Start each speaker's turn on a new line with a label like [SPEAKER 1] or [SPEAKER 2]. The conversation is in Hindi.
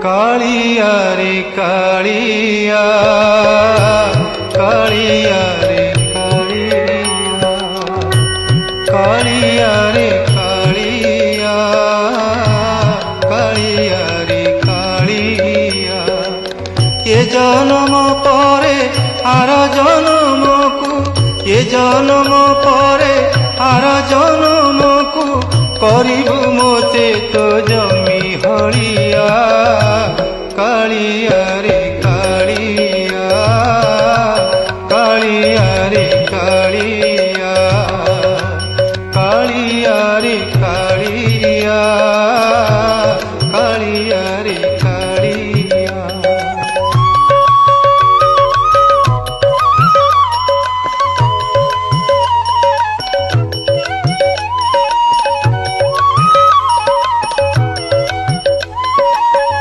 [SPEAKER 1] कालिया रे कालिया कालिया रे कालिया कालिया रे कालिया कालिया रे कालिया ये जन्म परे आर जन्म को ये जन्म परे आर जन्म को करिबु मोते तो जमी हलिया कालिया